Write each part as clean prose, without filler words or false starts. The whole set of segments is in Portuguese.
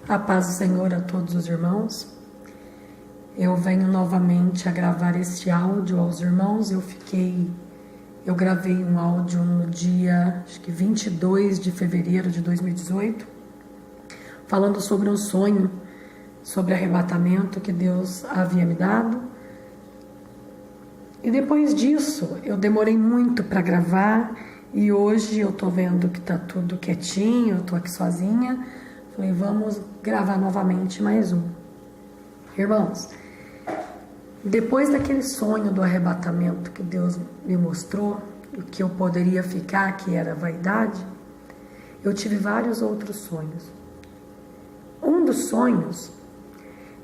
A paz do Senhor a todos os irmãos. Eu venho novamente a gravar este áudio aos irmãos. Eu gravei um áudio no dia, acho que 22 de fevereiro de 2018, falando sobre um sonho, sobre arrebatamento que Deus havia me dado. E depois disso, eu demorei muito para gravar e hoje eu tô vendo que tá tudo quietinho, eu tô aqui sozinha. Falei, vamos gravar novamente mais um. Irmãos, depois daquele sonho do arrebatamento que Deus me mostrou, o que eu poderia ficar, que era vaidade, eu tive vários outros sonhos. Um dos sonhos,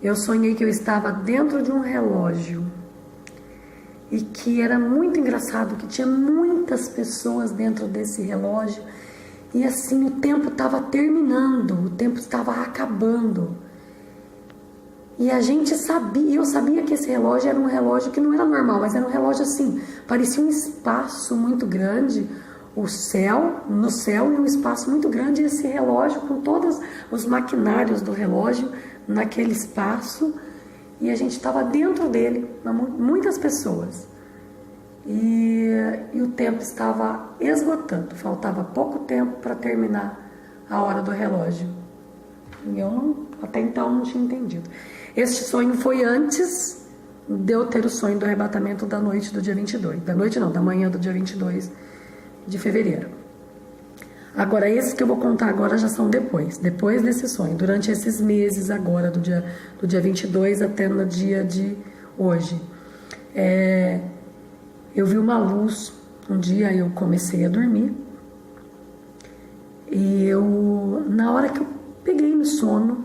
eu sonhei que eu estava dentro de um relógio e que era muito engraçado, que tinha muitas pessoas dentro desse relógio e assim o tempo estava terminando, o tempo estava acabando. E a gente sabia, eu sabia que esse relógio era um relógio que não era normal, mas era um relógio assim, parecia um espaço muito grande, no céu e um espaço muito grande, e esse relógio com todos os maquinários do relógio naquele espaço, e a gente estava dentro dele, muitas pessoas. E o tempo estava esgotando, faltava pouco tempo para terminar a hora do relógio. E eu até então não tinha entendido. Este sonho foi antes de eu ter o sonho do arrebatamento da noite do dia 22. Da manhã do dia 22 de fevereiro. Agora, esses que eu vou contar agora já são depois desse sonho, durante esses meses agora, do dia 22 até no dia de hoje. Eu vi uma luz, um dia eu comecei a dormir, e na hora que eu peguei no sono,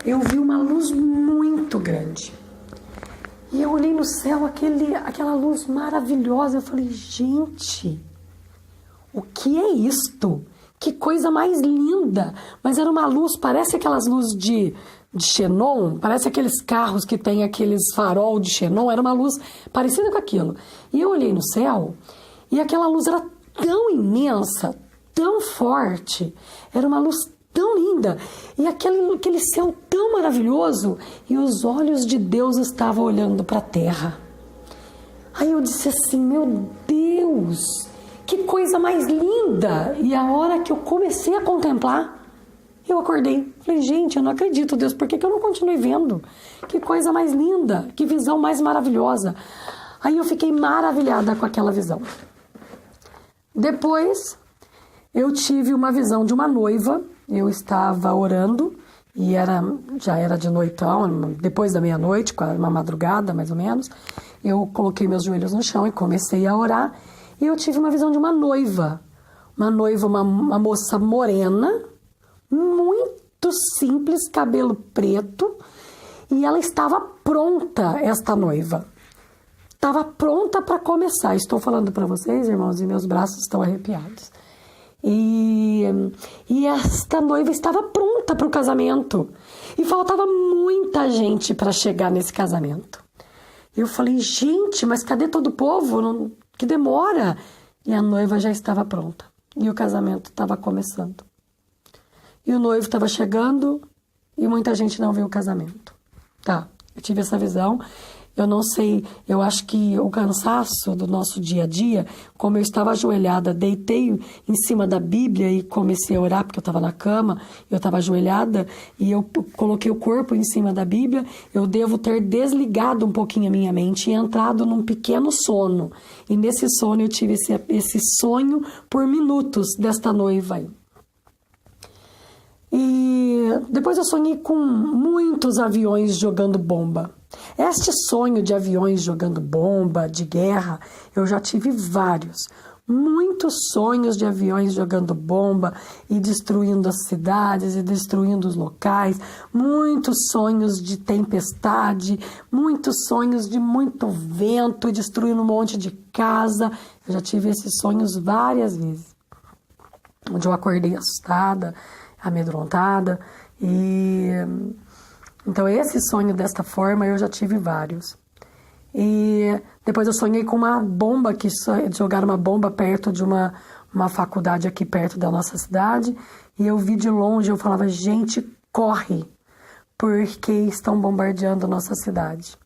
eu vi uma luz muito grande. E eu olhei no céu, aquela luz maravilhosa, eu falei, gente, o que é isto? Que coisa mais linda! Mas era uma luz, parece aquelas luzes de xenon, parece aqueles carros que tem aqueles farol de xenon, era uma luz parecida com aquilo. E eu olhei no céu, e aquela luz era tão imensa, tão forte, era uma luz tão linda, e aquele céu tão maravilhoso, e os olhos de Deus estavam olhando para a terra. Aí eu disse assim, meu Deus, que coisa mais linda! E a hora que eu comecei a contemplar, eu acordei. Falei, gente, eu não acredito, Deus, por que eu não continuei vendo? Que coisa mais linda, que visão mais maravilhosa. Aí eu fiquei maravilhada com aquela visão. Depois, eu tive uma visão de uma noiva. Eu estava orando e já era de noitão, depois da meia-noite, uma madrugada mais ou menos. Eu coloquei meus joelhos no chão e comecei a orar. E eu tive uma visão de uma noiva, uma moça morena, muito simples, cabelo preto, e ela estava pronta, esta noiva. Estava pronta para começar. Estou falando para vocês, irmãos, e meus braços estão arrepiados. E esta noiva estava pronta para o casamento. E faltava muita gente para chegar nesse casamento. Eu falei, gente, mas cadê todo o povo? Que demora. E a noiva já estava pronta. E o casamento estava começando. E o noivo estava chegando e muita gente não viu o casamento. Tá, eu tive essa visão. Eu não sei, eu acho que o cansaço do nosso dia a dia, como eu estava ajoelhada, deitei em cima da Bíblia e comecei a orar, porque eu estava na cama, eu estava ajoelhada e eu coloquei o corpo em cima da Bíblia, eu devo ter desligado um pouquinho a minha mente e entrado num pequeno sono. E nesse sono eu tive esse sonho por minutos desta noiva aí. E depois eu sonhei com muitos aviões jogando bomba. Este sonho de aviões jogando bomba, de guerra, eu já tive vários. Muitos sonhos de aviões jogando bomba e destruindo as cidades e destruindo os locais. Muitos sonhos de tempestade, muitos sonhos de muito vento, destruindo um monte de casa. Eu já tive esses sonhos várias vezes. Onde eu acordei assustada, amedrontada. Então esse sonho desta forma eu já tive vários. E depois eu sonhei com uma bomba, que jogaram uma bomba perto de uma uma faculdade aqui perto da nossa cidade, e eu vi de longe, eu falava, gente, corre, porque estão bombardeando a nossa cidade.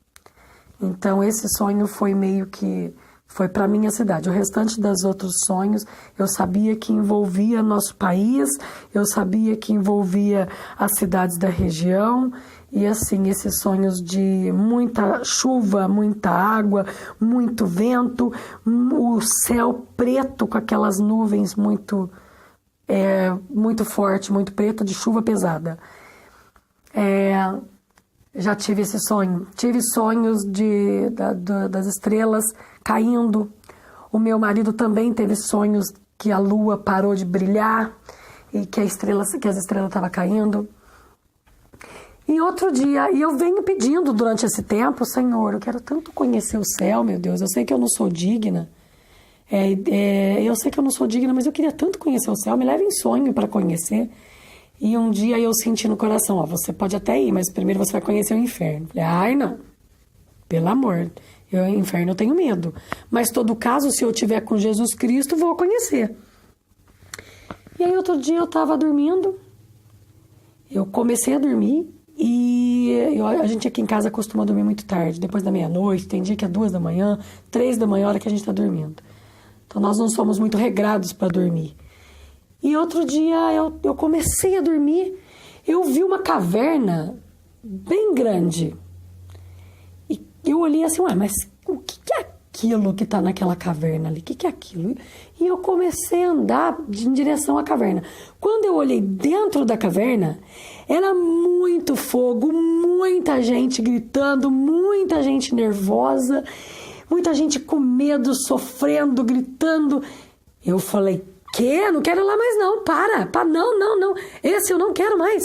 Então esse sonho foi meio que, foi para minha cidade. O restante dos outros sonhos, eu sabia que envolvia nosso país, eu sabia que envolvia as cidades da região, e assim, esses sonhos de muita chuva, muita água, muito vento, o céu preto com aquelas nuvens muito forte, muito preto, de chuva pesada. Já tive esse sonho. Tive sonhos das estrelas caindo. O meu marido também teve sonhos que a lua parou de brilhar e que as estrelas estavam caindo. E outro dia, e eu venho pedindo durante esse tempo, Senhor, eu quero tanto conhecer o céu, meu Deus, eu sei que eu não sou digna, eu sei que eu não sou digna, mas eu queria tanto conhecer o céu, me leva em sonho para conhecer. E um dia eu senti no coração, você pode até ir, mas primeiro você vai conhecer o inferno. Falei, ai não, pelo amor, inferno eu tenho medo. Mas todo caso, se eu estiver com Jesus Cristo, vou conhecer. E aí outro dia eu estava dormindo, eu comecei a dormir, e a gente aqui em casa costuma dormir muito tarde, depois da meia-noite, tem dia que é 2 da manhã, 3 da manhã, a hora que a gente está dormindo. Então nós não somos muito regrados para dormir. E outro dia eu comecei a dormir, eu vi uma caverna bem grande. E eu olhei assim, mas o que é aquilo que está naquela caverna ali? O que é aquilo? E eu comecei a andar em direção à caverna. Quando eu olhei dentro da caverna, era muito fogo, muita gente gritando, muita gente nervosa, muita gente com medo, sofrendo, gritando. Eu falei, não quero ir lá mais não, não, esse eu não quero mais.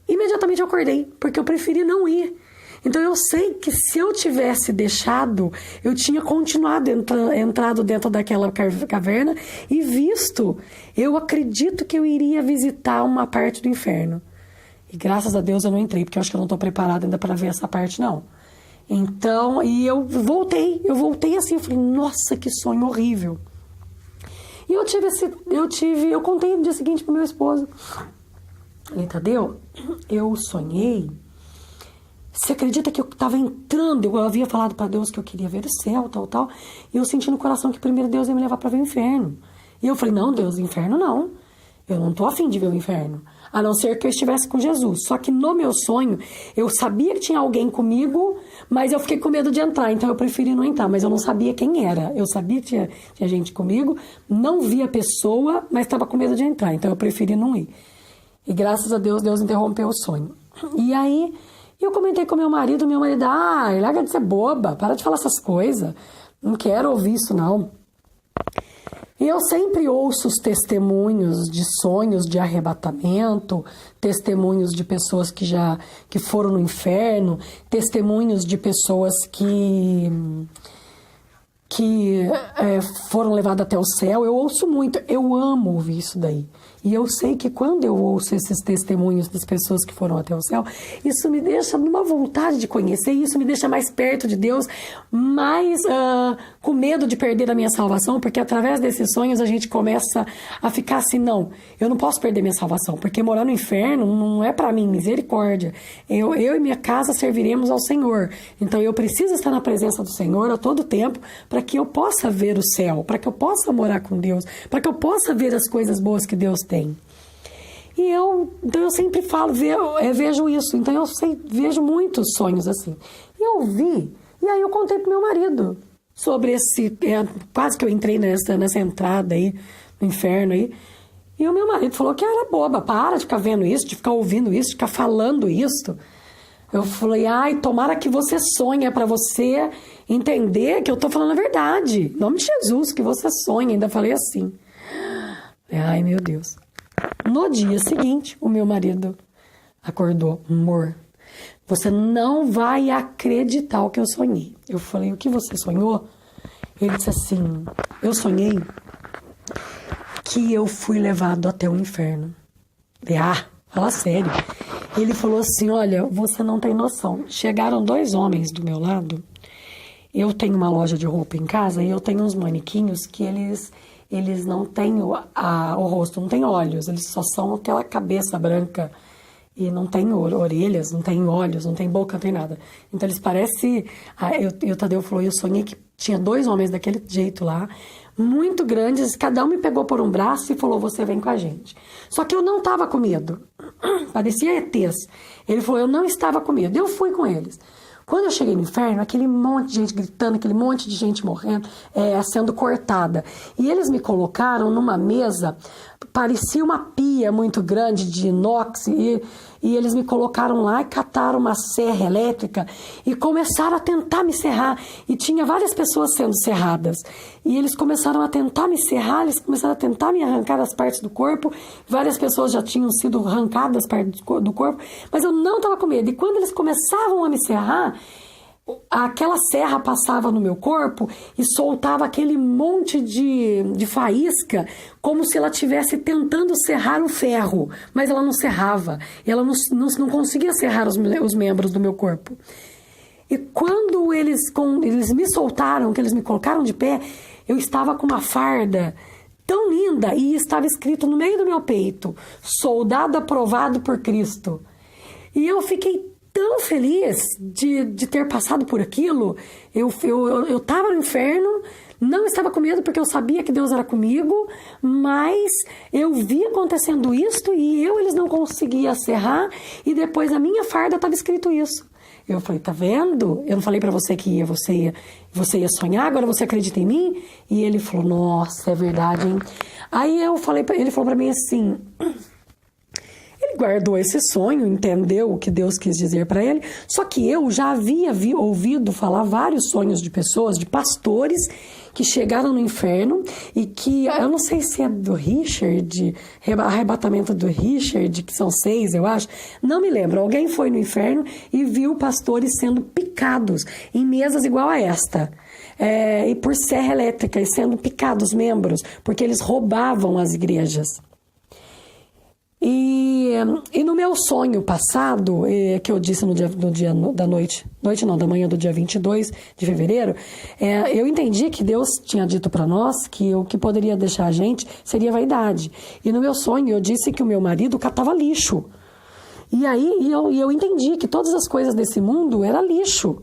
Imediatamente eu acordei, porque eu preferi não ir. Então eu sei que se eu tivesse deixado, eu tinha continuado entrado dentro daquela caverna e visto. Eu acredito que eu iria visitar uma parte do inferno. E graças a Deus eu não entrei, porque eu acho que eu não estou preparada ainda para ver essa parte, não. Então, e eu voltei assim, eu falei, nossa, que sonho horrível. E eu contei no dia seguinte pro meu esposo. Falei, Tadeu, eu sonhei. Você acredita que eu estava entrando? Eu havia falado para Deus que eu queria ver o céu, tal. E eu senti no coração que primeiro Deus ia me levar para ver o inferno. E eu falei, não, Deus, inferno não. Eu não tô afim de ver o inferno. A não ser que eu estivesse com Jesus. Só que no meu sonho, eu sabia que tinha alguém comigo, mas eu fiquei com medo de entrar. Então eu preferi não entrar, mas eu não sabia quem era. Eu sabia que tinha gente comigo, não via a pessoa, mas estava com medo de entrar. Então eu preferi não ir. E graças a Deus, Deus interrompeu o sonho. E aí, eu comentei com meu marido, larga de ser boba, para de falar essas coisas. Não quero ouvir isso, não. E eu sempre ouço os testemunhos de sonhos de arrebatamento, testemunhos de pessoas que foram no inferno, testemunhos de pessoas que foram levadas até o céu. Eu ouço muito, eu amo ouvir isso daí. E eu sei que quando eu ouço esses testemunhos das pessoas que foram até o céu, isso me deixa numa vontade de conhecer, isso me deixa mais perto de Deus, mais com medo de perder a minha salvação, porque através desses sonhos a gente começa a ficar assim, não, eu não posso perder minha salvação, porque morar no inferno não é para mim, misericórdia. Eu e minha casa serviremos ao Senhor, então eu preciso estar na presença do Senhor a todo tempo, para que eu possa ver o céu, para que eu possa morar com Deus, para que eu possa ver as coisas boas que Deus tem. E então eu sempre falo, vejo isso. Então eu vejo muitos sonhos assim. E eu vi, e aí eu contei pro meu marido sobre esse, quase que eu entrei nessa entrada aí, no inferno aí. E o meu marido falou que era boba, para de ficar vendo isso, de ficar ouvindo isso, de ficar falando isso. Eu falei, tomara que você sonhe, para você entender que eu tô falando a verdade. Em nome de Jesus, que você sonhe. Ainda falei assim. Ai, meu Deus. No dia seguinte, o meu marido acordou. Amor, você não vai acreditar o que eu sonhei. Eu falei, o que você sonhou? Ele disse assim, eu sonhei que eu fui levado até o inferno. Eu falei, fala sério. Ele falou assim, olha, você não tem noção. Chegaram 2 homens do meu lado. Eu tenho uma loja de roupa em casa e eu tenho uns manequinhos que eles não têm o rosto, não tem olhos, eles só são aquela cabeça branca e não tem orelhas, não tem olhos, não tem boca, não tem nada. Então eles parecem... o Tadeu falou, eu sonhei que tinha 2 homens daquele jeito lá, muito grandes, cada um me pegou por um braço e falou, você vem com a gente. Só que eu não estava com medo, parecia ETs. Ele falou, eu não estava com medo, eu fui com eles. Quando eu cheguei no inferno, aquele monte de gente gritando, aquele monte de gente morrendo, sendo cortada. E eles me colocaram numa mesa, parecia uma pia muito grande de inox, e eles me colocaram lá e cataram uma serra elétrica e começaram a tentar me serrar. E tinha várias pessoas sendo serradas. E eles começaram a tentar me serrar, eles começaram a tentar me arrancar as partes do corpo. Várias pessoas já tinham sido arrancadas partes do corpo, mas eu não estava com medo. E quando eles começavam a me serrar, aquela serra passava no meu corpo e soltava aquele monte de faísca, como se ela estivesse tentando serrar o ferro, mas ela não serrava, ela não conseguia serrar os membros do meu corpo. E quando eles me soltaram, que eles me colocaram de pé, eu estava com uma farda tão linda e estava escrito no meio do meu peito, soldado aprovado por Cristo. E eu fiquei tão feliz de ter passado por aquilo. Eu estava no inferno, não estava com medo porque eu sabia que Deus era comigo, mas eu vi acontecendo isto e eles não conseguiam serrar, e depois na minha farda estava escrito isso. Eu falei, tá vendo? Eu não falei pra você que você ia sonhar, agora você acredita em mim? E ele falou, nossa, é verdade, hein? Aí ele falou pra mim assim... Ele guardou esse sonho, entendeu o que Deus quis dizer para ele, só que eu já havia ouvido falar vários sonhos de pessoas, de pastores, que chegaram no inferno e que, eu não sei se é do Richard, arrebatamento do Richard, que são 6, eu acho, não me lembro. Alguém foi no inferno e viu pastores sendo picados em mesas igual a esta. E por serra elétrica, e sendo picados membros, porque eles roubavam as igrejas. E no meu sonho passado, que eu disse no dia da manhã do dia 22 de fevereiro, eu entendi que Deus tinha dito para nós que o que poderia deixar a gente seria vaidade. E no meu sonho eu disse que o meu marido catava lixo. E aí eu entendi que todas as coisas desse mundo era lixo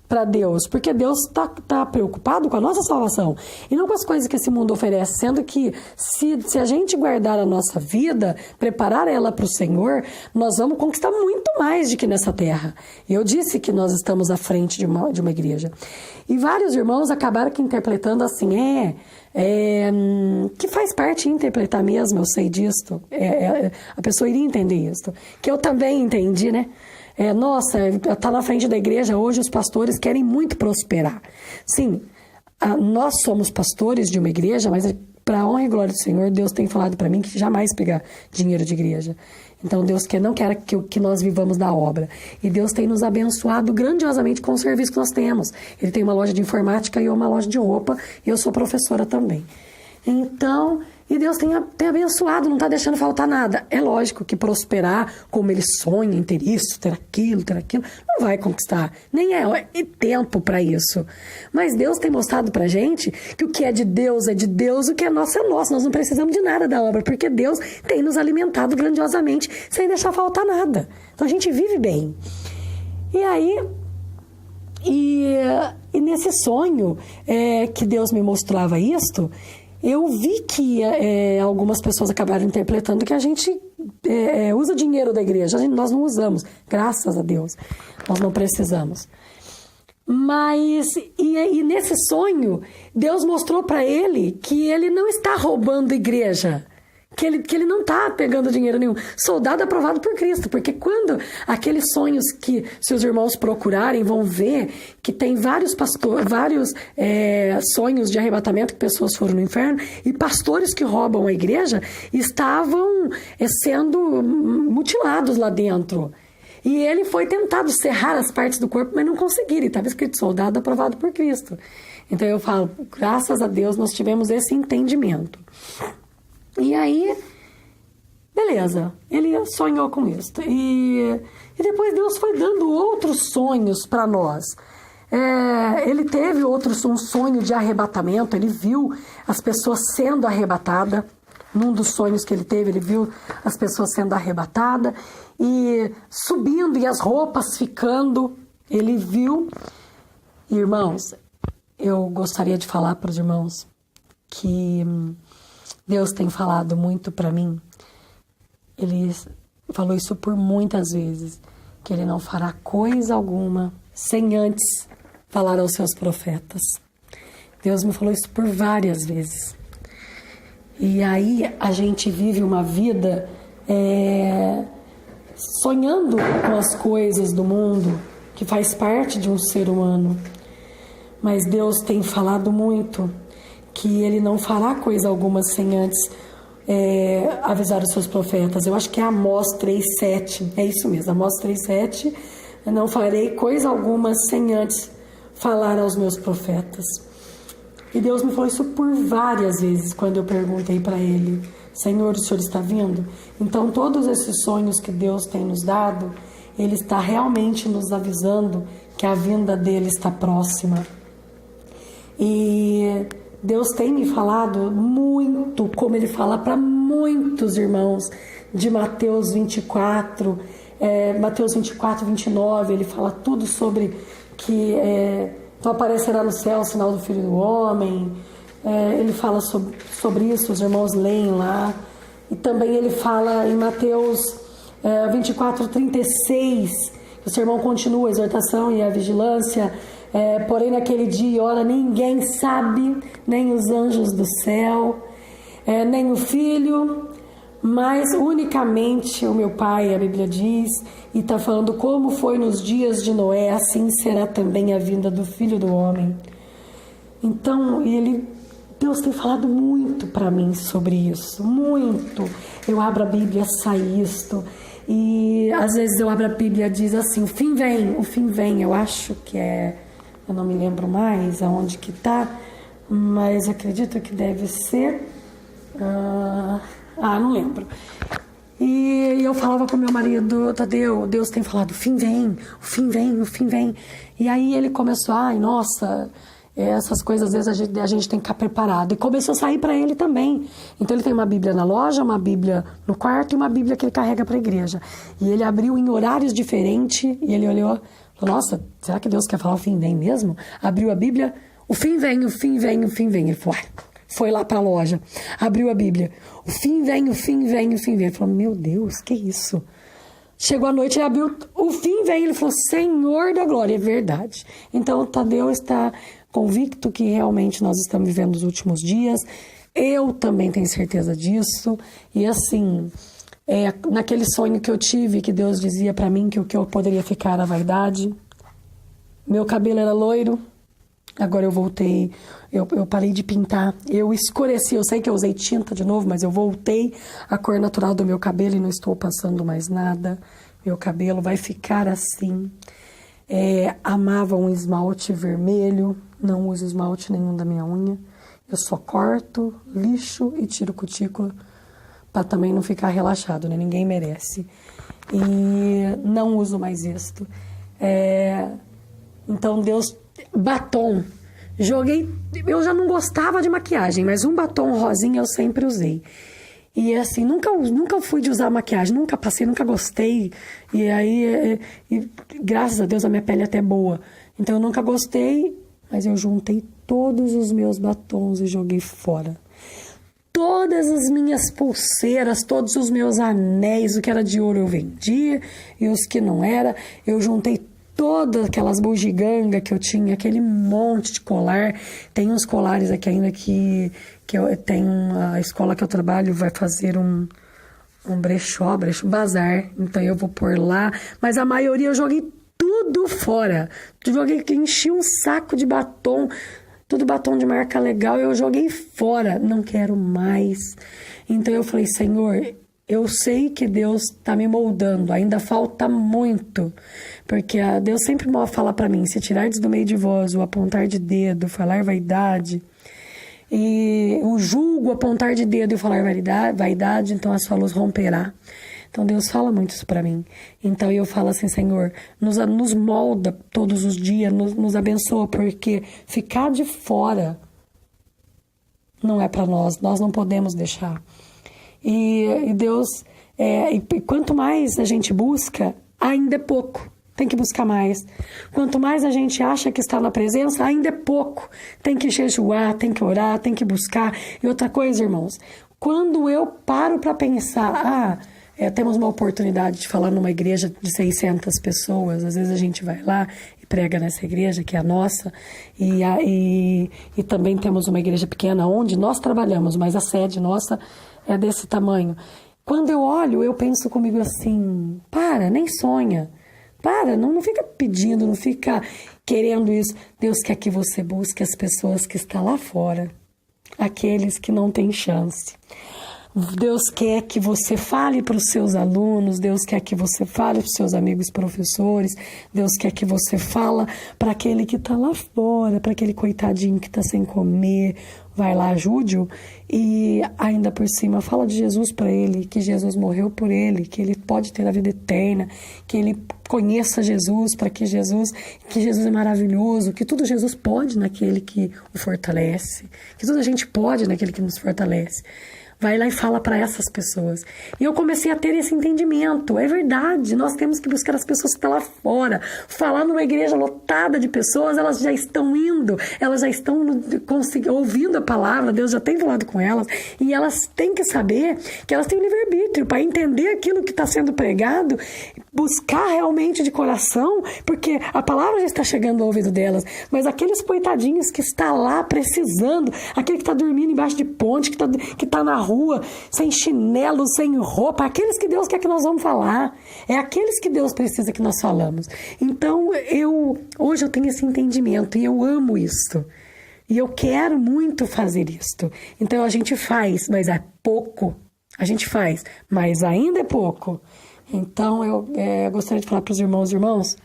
para Deus, porque Deus tá preocupado com a nossa salvação e não com as coisas que esse mundo oferece, sendo que se a gente guardar a nossa vida, preparar ela para o Senhor, nós vamos conquistar muito mais do que nessa terra. E eu disse que nós estamos à frente de uma igreja. E vários irmãos acabaram que interpretando assim, que faz parte interpretar mesmo, eu sei disto, a pessoa iria entender isso, que eu também entendi, né? Nossa, tá na frente da igreja hoje, os pastores querem muito prosperar. Sim, nós somos pastores de uma igreja, mas para a honra e glória do Senhor, Deus tem falado para mim que jamais pegar dinheiro de igreja. Então Deus não quer que nós vivamos da obra. E Deus tem nos abençoado grandiosamente com o serviço que nós temos. Ele tem uma loja de informática e eu uma loja de roupa, e eu sou professora também. Então... E Deus tem abençoado, não está deixando faltar nada. É lógico que prosperar como ele sonha em ter isso, ter aquilo, não vai conquistar. Nem é tempo para isso. Mas Deus tem mostrado para a gente que o que é de Deus, o que é nosso é nosso. Nós não precisamos de nada da obra, porque Deus tem nos alimentado grandiosamente, sem deixar faltar nada. Então a gente vive bem. E aí... E nesse sonho que Deus me mostrava isto... Eu vi que algumas pessoas acabaram interpretando que a gente usa dinheiro da igreja. Nós não usamos, graças a Deus. Nós não precisamos. Mas, e nesse sonho, Deus mostrou para ele que ele não está roubando a igreja. Que ele não está pegando dinheiro nenhum. Soldado aprovado por Cristo. Porque quando aqueles sonhos que, se os irmãos procurarem, vão ver que tem vários sonhos de arrebatamento que pessoas foram no inferno, e pastores que roubam a igreja estavam sendo mutilados lá dentro. E ele foi tentado serrar as partes do corpo, mas não conseguiram. E estava escrito soldado aprovado por Cristo. Então eu falo, graças a Deus nós tivemos esse entendimento. E aí, beleza, ele sonhou com isso. E depois Deus foi dando outros sonhos para nós. Ele teve um sonho de arrebatamento, ele viu as pessoas sendo arrebatadas. Num dos sonhos que ele teve, ele viu as pessoas sendo arrebatadas e subindo e as roupas ficando. Ele viu. Irmãos, eu gostaria de falar para os irmãos que Deus tem falado muito para mim. Ele falou isso por muitas vezes, que ele não fará coisa alguma sem antes falar aos seus profetas. Deus me falou isso por várias vezes. E aí a gente vive uma vida sonhando com as coisas do mundo, que faz parte de um ser humano. Mas Deus tem falado muito que ele não fará coisa alguma sem antes avisar os seus profetas. Eu acho que é Amós 3,7. É isso mesmo, Amós 3,7. Não farei coisa alguma sem antes falar aos meus profetas. E Deus me falou isso por várias vezes quando eu perguntei para ele: Senhor, o Senhor está vindo? Então todos esses sonhos que Deus tem nos dado, ele está realmente nos avisando que a vinda dele está próxima. E Deus tem me falado muito, como ele fala para muitos irmãos, de Mateus 24, Mateus 24, 29, ele fala tudo sobre que então aparecerá no céu o sinal do Filho do Homem. Ele fala sobre isso, os irmãos leem lá. E também ele fala em Mateus 24, 36, que o sermão continua, a exortação e a vigilância. Porém naquele dia e hora ninguém sabe, nem os anjos do céu, nem o Filho, mas unicamente o meu Pai. A Bíblia diz, e está falando: como foi nos dias de Noé, assim será também a vinda do Filho do Homem. Então Deus tem falado muito para mim sobre isso, muito. Eu abro a Bíblia, sai isto, e às vezes eu abro a Bíblia e diz assim: o fim vem. Eu acho que eu não me lembro mais aonde que está, mas acredito que deve ser, não lembro. E eu falava com meu marido: Tadeu, Deus tem falado: o fim vem. E aí ele começou: nossa, essas coisas às vezes a gente tem que ficar preparado. E começou a sair para ele também. Então ele tem uma Bíblia na loja, uma Bíblia no quarto e uma Bíblia que ele carrega para a igreja. E ele abriu em horários diferentes e ele olhou, falou: nossa, será que Deus quer falar o fim vem mesmo? Abriu a Bíblia: o fim vem. Ele falou: foi lá para a loja, abriu a Bíblia: o fim vem. Ele falou: meu Deus, que isso? Chegou a noite, ele abriu: o fim vem. Ele falou: Senhor da glória, é verdade. Então Tadeu está convicto que realmente nós estamos vivendo os últimos dias. Eu também tenho certeza disso. E assim, naquele sonho que eu tive, que Deus dizia para mim que o que eu poderia ficar era vaidade. Meu cabelo era loiro, agora eu voltei, eu parei de pintar, eu escureci. Eu sei que eu usei tinta de novo, mas eu voltei à cor natural do meu cabelo e não estou passando mais nada. Meu cabelo vai ficar assim. Amava um esmalte vermelho, não uso esmalte nenhum da minha unha. Eu só corto, lixo e tiro cutícula para também não ficar relaxado, né? Ninguém merece. E não uso mais isto. Então Deus... Batom. Eu já não gostava de maquiagem, mas um batom rosinha eu sempre usei. E assim, nunca fui de usar maquiagem, nunca passei, nunca gostei. E aí, graças a Deus, a minha pele é até boa. Então eu nunca gostei, mas eu juntei todos os meus batons e joguei fora. Todas as minhas pulseiras, todos os meus anéis, o que era de ouro eu vendia, e os que não era, eu juntei todas aquelas bugigangas que eu tinha, aquele monte de colar. Tem uns colares aqui ainda que eu tenho, a escola que eu trabalho vai fazer um brechó, bazar, então eu vou pôr lá, mas a maioria eu joguei tudo fora. Enchi um saco de batom, tudo batom de marca legal, eu joguei fora, não quero mais. Então eu falei: Senhor, eu sei que Deus está me moldando, ainda falta muito, porque Deus sempre fala para mim: se tirardes do meio de vós o apontar de dedo, falar vaidade, e o julgo, apontar de dedo e falar vaidade, então a sua luz romperá. Então Deus fala muito isso para mim. Então eu falo assim, Senhor, nos molda todos os dias, nos abençoa, porque ficar de fora não é para nós não podemos deixar. E Deus, e quanto mais a gente busca, ainda é pouco. Tem que buscar mais. Quanto mais a gente acha que está na presença, ainda é pouco. Tem que jejuar, tem que orar, tem que buscar. E outra coisa, irmãos, quando eu paro para pensar, temos uma oportunidade de falar numa igreja de 600 pessoas, às vezes a gente vai lá e prega nessa igreja, que é a nossa, e também temos uma igreja pequena onde nós trabalhamos, mas a sede nossa é desse tamanho. Quando eu olho, eu penso comigo assim, nem sonha. Não fica pedindo, não fica querendo isso. Deus quer que você busque as pessoas que estão lá fora, aqueles que não têm chance. Deus quer que você fale para os seus alunos, Deus quer que você fale para os seus amigos professores, Deus quer que você fale para aquele que está lá fora, para aquele coitadinho que está sem comer. Vai lá, ajude-o, e ainda por cima fala de Jesus para ele, que Jesus morreu por ele, que ele pode ter a vida eterna, que ele conheça Jesus, para que Jesus é maravilhoso, que tudo Jesus pode naquele que o fortalece, que tudo a gente pode naquele que nos fortalece. Vai lá e fala para essas pessoas. E eu comecei a ter esse entendimento. É verdade, nós temos que buscar as pessoas que estão lá fora. Falar numa igreja lotada de pessoas, elas já estão indo, elas já estão ouvindo a palavra, Deus já tem falado com elas. E elas têm que saber que elas têm livre-arbítrio para entender aquilo que está sendo pregado, buscar realmente de coração, porque a palavra já está chegando ao ouvido delas. Mas aqueles coitadinhos que estão lá precisando, aquele que está dormindo embaixo de ponte, que tá na rua, sem chinelo, sem roupa, aqueles que Deus quer que nós vamos falar, é aqueles que Deus precisa que nós falamos. Então, hoje eu tenho esse entendimento e eu amo isto, e eu quero muito fazer isto. Então a gente faz, mas é pouco, a gente faz, mas ainda é pouco. Então eu gostaria de falar para os irmãos,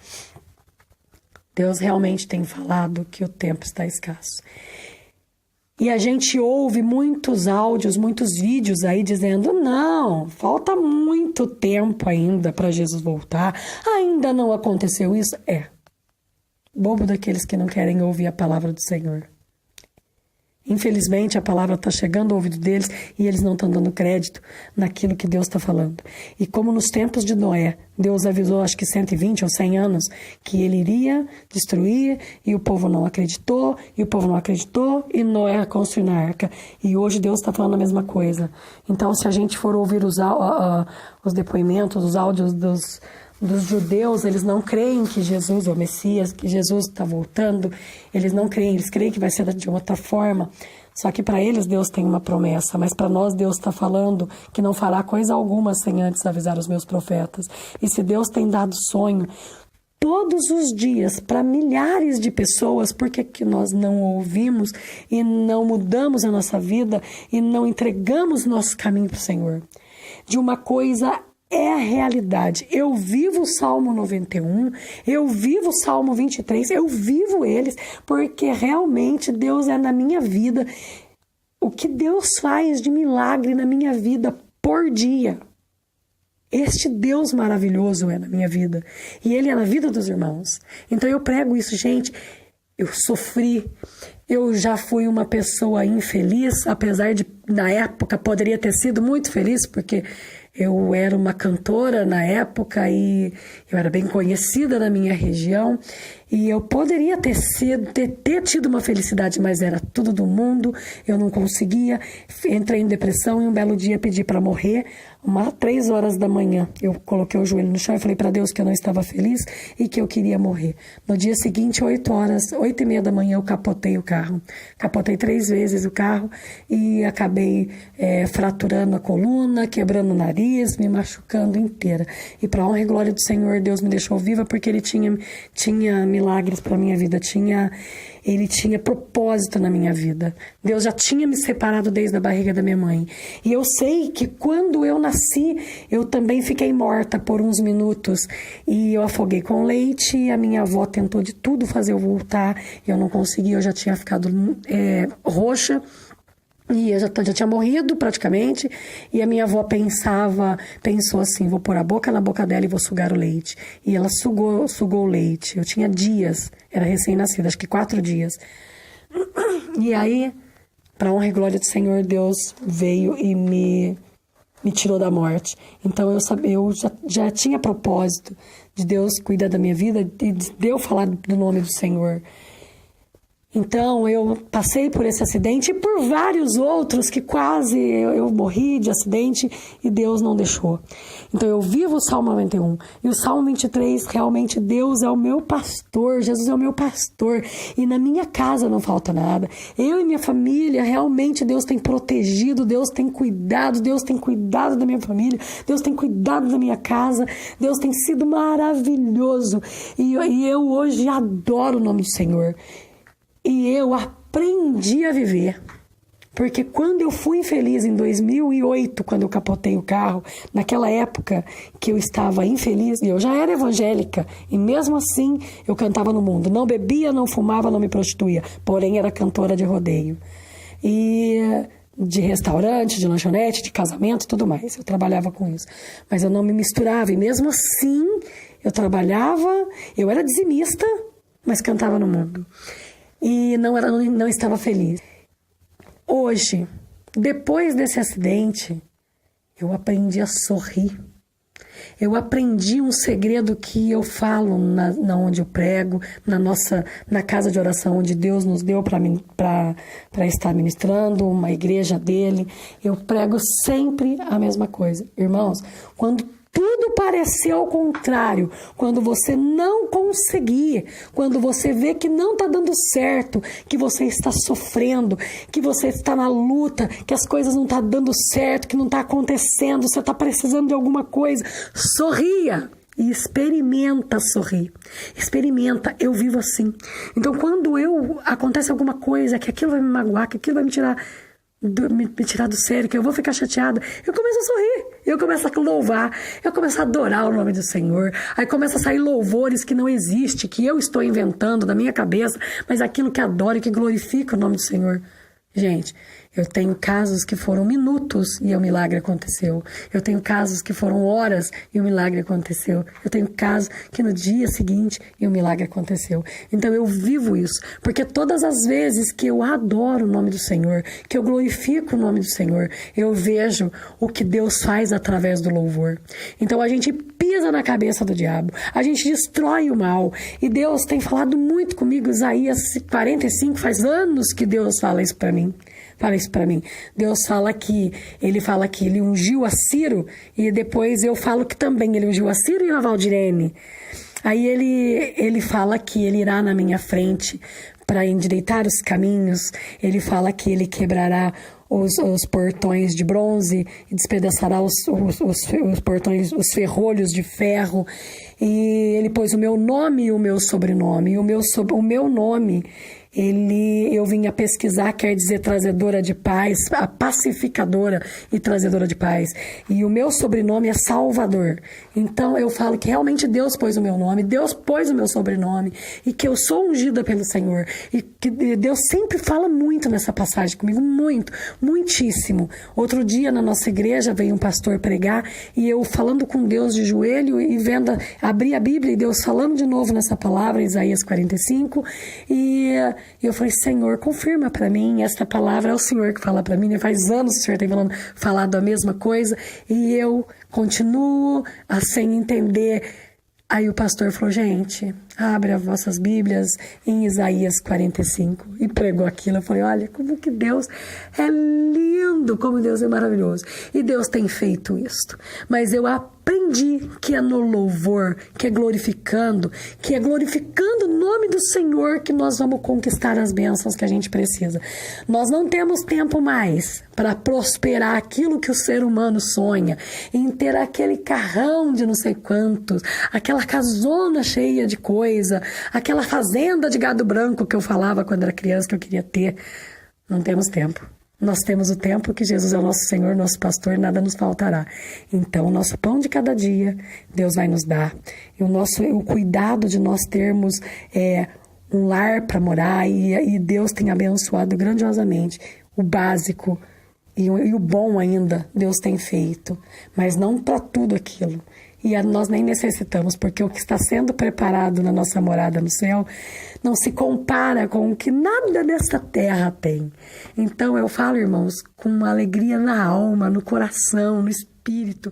Deus realmente tem falado que o tempo está escasso. E a gente ouve muitos áudios, muitos vídeos aí dizendo, não, falta muito tempo ainda para Jesus voltar, ainda não aconteceu isso. Bobo daqueles que não querem ouvir a palavra do Senhor. Infelizmente, a palavra está chegando ao ouvido deles e eles não estão dando crédito naquilo que Deus está falando. E como nos tempos de Noé, Deus avisou, acho que 120 ou 100 anos, que ele iria destruir, e o povo não acreditou, e Noé construiu a arca. E hoje Deus está falando a mesma coisa. Então, se a gente for ouvir os depoimentos, os áudios dos judeus, eles não creem que Jesus é o Messias, que Jesus está voltando, eles não creem, eles creem que vai ser de outra forma. Só que para eles Deus tem uma promessa, mas para nós Deus está falando que não fará coisa alguma sem antes avisar os meus profetas. E se Deus tem dado sonho todos os dias para milhares de pessoas, por que nós não ouvimos e não mudamos a nossa vida e não entregamos nosso caminho para o Senhor? De uma coisa é a realidade. Eu vivo o Salmo 91, eu vivo o Salmo 23, eu vivo eles, porque realmente Deus é na minha vida. O que Deus faz de milagre na minha vida por dia. Este Deus maravilhoso é na minha vida. E Ele é na vida dos irmãos. Então eu prego isso, gente. Eu sofri, eu já fui uma pessoa infeliz, apesar de, na época, poderia ter sido muito feliz, porque eu era uma cantora na época e eu era bem conhecida na minha região e eu poderia ter tido uma felicidade, mas era tudo do mundo, eu não conseguia, entrei em depressão e um belo dia pedi para morrer, 3 horas da manhã. Eu coloquei o joelho no chão e falei para Deus que eu não estava feliz e que eu queria morrer. No dia seguinte, 8h30 da manhã, eu capotei o carro. Capotei 3 vezes o carro e acabei fraturando a coluna, quebrando o nariz, me machucando inteira. E para honra e glória do Senhor, Deus me deixou viva porque Ele tinha milagres para minha vida, Ele tinha propósito na minha vida. Deus já tinha me separado desde a barriga da minha mãe. E eu sei que quando eu nasci, eu também fiquei morta por uns minutos. E eu afoguei com leite, e a minha avó tentou de tudo fazer eu voltar. Eu não consegui, eu já tinha ficado roxa. E eu já tinha morrido praticamente. E a minha avó pensou assim: vou pôr a boca na boca dela e vou sugar o leite. E ela sugou o leite. Eu tinha dias, era recém-nascida, acho que 4 dias. E aí, para honra e glória do Senhor, Deus veio e me tirou da morte. Então eu já tinha propósito de Deus cuidar da minha vida e de eu falar do nome do Senhor. Então, eu passei por esse acidente e por vários outros que quase eu morri de acidente e Deus não deixou. Então, eu vivo o Salmo 91. E o Salmo 23, realmente, Deus é o meu pastor, Jesus é o meu pastor. E na minha casa não falta nada. Eu e minha família, realmente, Deus tem protegido, Deus tem cuidado da minha família, Deus tem cuidado da minha casa, Deus tem sido maravilhoso. E eu hoje adoro o nome do Senhor. E eu aprendi a viver, porque quando eu fui infeliz em 2008, quando eu capotei o carro, naquela época que eu estava infeliz, e eu já era evangélica, e mesmo assim eu cantava no mundo, não bebia, não fumava, não me prostituía, porém era cantora de rodeio, e de restaurante, de lanchonete, de casamento e tudo mais, eu trabalhava com isso, mas eu não me misturava, e mesmo assim eu trabalhava, eu era dizimista, mas cantava no mundo. E não estava feliz. Hoje, depois desse acidente, eu aprendi a sorrir. Eu aprendi um segredo que eu falo na onde eu prego, na casa de oração onde Deus nos deu para estar ministrando, uma igreja dele. Eu prego sempre a mesma coisa. Irmãos, quando tudo parecer ao contrário, quando você não conseguir, quando você vê que não está dando certo, que você está sofrendo, que você está na luta, que as coisas não estão dando certo, que não está acontecendo, você está precisando de alguma coisa, sorria e experimenta sorrir. Experimenta, eu vivo assim. Então, quando acontece alguma coisa, que aquilo vai me magoar, que aquilo vai me tirar do sério, que eu vou ficar chateada, eu começo a sorrir, eu começo a louvar, eu começo a adorar o nome do Senhor, aí começa a sair louvores que não existem, que eu estou inventando da minha cabeça, mas aquilo que adora e que glorifica o nome do Senhor. Gente, eu tenho casos que foram minutos e o milagre aconteceu. Eu tenho casos que foram horas e o milagre aconteceu. Eu tenho casos que no dia seguinte e o milagre aconteceu. Então eu vivo isso, porque todas as vezes que eu adoro o nome do Senhor, que eu glorifico o nome do Senhor, eu vejo o que Deus faz através do louvor. Então a gente pisa na cabeça do diabo, a gente destrói o mal. E Deus tem falado muito comigo, Isaías 45, faz anos que Deus fala isso para mim. Fala isso para mim. Deus fala que ele ungiu a Ciro e depois eu falo que também ele ungiu a Ciro e a Valdirene. Aí ele fala que ele irá na minha frente para endireitar os caminhos. Ele fala que ele quebrará os portões de bronze e despedaçará os portões, os ferrolhos de ferro. E ele pôs o meu nome e o meu sobrenome. E o meu nome, eu vim a pesquisar, quer dizer trazedora de paz, a pacificadora e trazedora de paz. E o meu sobrenome é Salvador. Então eu falo que realmente Deus pôs o meu nome, Deus pôs o meu sobrenome, e que eu sou ungida pelo Senhor. E que Deus sempre fala muito nessa passagem comigo, muitíssimo. Outro dia na nossa igreja veio um pastor pregar, e eu falando com Deus de joelho e abri a Bíblia e Deus falando de novo nessa palavra, Isaías 45, e eu falei: Senhor, confirma para mim, esta palavra é o Senhor que fala para mim, faz anos que o Senhor tem falado a mesma coisa, e eu continuo sem entender. Aí o pastor falou: gente, abre as vossas Bíblias em Isaías 45, e pregou aquilo. Eu falei: olha, como que Deus é lindo, como Deus é maravilhoso, e Deus tem feito isso. Mas eu aprendi que é no louvor, que é glorificando o nome do Senhor que nós vamos conquistar as bênçãos que a gente precisa. Nós não temos tempo mais para prosperar aquilo que o ser humano sonha, em ter aquele carrão de não sei quantos, aquela casona cheia de coisa, aquela fazenda de gado branco que eu falava quando era criança que eu queria ter. Não temos tempo. Nós temos o tempo que Jesus é o nosso Senhor, nosso pastor, nada nos faltará. Então, o nosso pão de cada dia, Deus vai nos dar. E o cuidado de nós termos um lar para morar, e Deus tem abençoado grandiosamente o básico e o bom ainda Deus tem feito, mas não para tudo aquilo. E nós nem necessitamos, porque o que está sendo preparado na nossa morada no céu não se compara com o que nada nessa terra tem. Então eu falo, irmãos, com uma alegria na alma, no coração, no espírito,